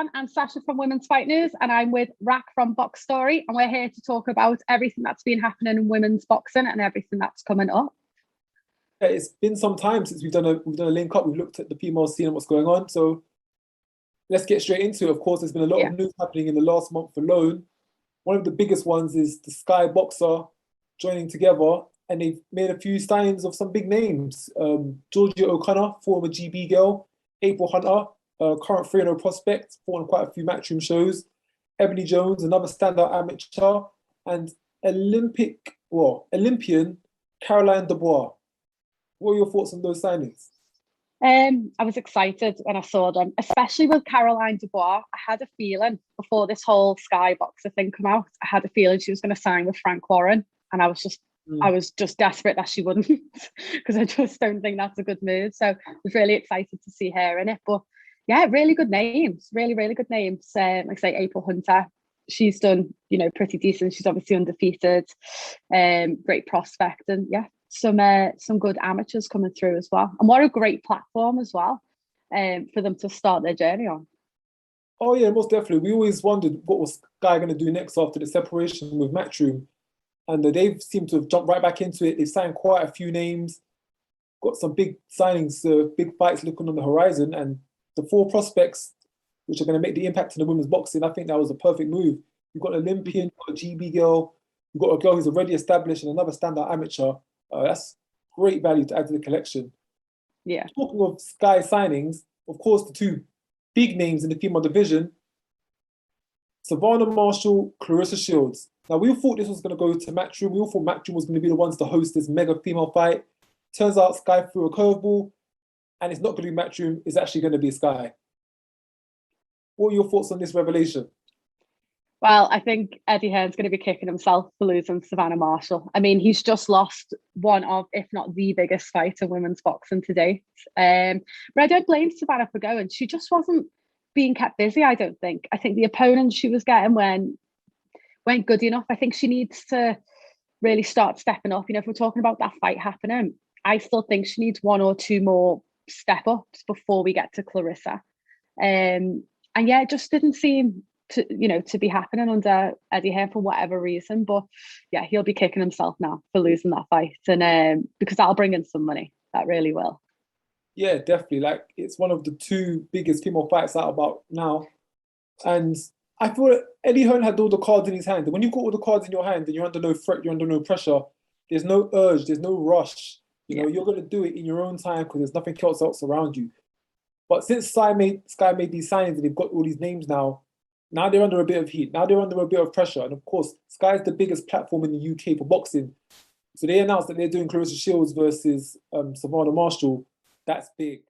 Siobhan and Sasha from Women's Fight News, and I'm with Rack from Box Story, and we're here to talk about everything that's been happening in women's boxing and everything that's coming up. Yeah, it's been some time since we've done a link up. We've looked at the female scene and what's going on. So let's get straight into it. Of course, there's been a lot Yeah. of news happening in the last month alone. One of the biggest ones is the Sky Boxer joining together, and they've made a few signings of some big names. Georgia O'Connor, former GB girl, April Hunter, current 3-0 prospect, fought on quite a few matchroom shows. Ebonie Jones, another standout amateur, and Olympian Caroline Dubois. What are your thoughts on those signings? I was excited when I saw them, especially with Caroline Dubois. I had a feeling before this whole Sky Boxer thing come out, I had a feeling she was going to sign with Frank Warren, and I was just desperate that she wouldn't, because I just don't think that's a good move. So I was really excited to see her in it. But yeah, really good names, really good names. Like I say, April Hunter, she's done, pretty decent. She's obviously undefeated, great prospect, and yeah, some good amateurs coming through as well. And what a great platform as well, for them to start their journey on. Oh yeah, most definitely. We always wondered what was Sky going to do next after the separation with Matchroom, and they've seemed to have jumped right back into it. They've signed quite a few names, got some big signings, big fights looking on the horizon, and the 4 prospects which are going to make the impact in the women's boxing. I think that was a perfect move. You've got an Olympian, you've got a GB girl, you've got a girl who's already established, and another standout amateur. That's great value to add to the collection. Yeah. Talking of Sky signings, of course, the 2 big names in the female division, Savannah Marshall, Claressa Shields. Now, we all thought this was going to go to Matchroom. We all thought Matchroom was going to be the ones to host this mega female fight. Turns out Sky threw a curveball, and it's not going to be Matchroom. It's actually going to be Sky. What are your thoughts on this revelation? Well, I think Eddie Hearn's going to be kicking himself for losing Savannah Marshall. I mean, he's just lost one of, if not the biggest fight in women's boxing to date. But I don't blame Savannah for going. She just wasn't being kept busy, I don't think. I think the opponents she was getting weren't good enough. I think she needs to really start stepping up. If we're talking about that fight happening, I still think she needs 1 or 2 more step-ups before we get to Claressa. And yeah, it just didn't seem to be happening under Eddie Hearn for whatever reason. But yeah, he'll be kicking himself now for losing that fight, and because that'll bring in some money. That really will. Yeah, definitely. Like, it's one of the 2 biggest female fights out about now, and I feel that Eddie Hearn had all the cards in his hand. And when you've got all the cards in your hand and you're under no threat, you're under no pressure, there's no urge, there's no rush. You're going to do it in your own time because there's nothing else around you. But since Sky made these signings and they've got all these names now they're under a bit of heat. Now they're under a bit of pressure. And of course, Sky is the biggest platform in the UK for boxing. So they announced that they're doing Claressa Shields versus Savannah Marshall. That's big.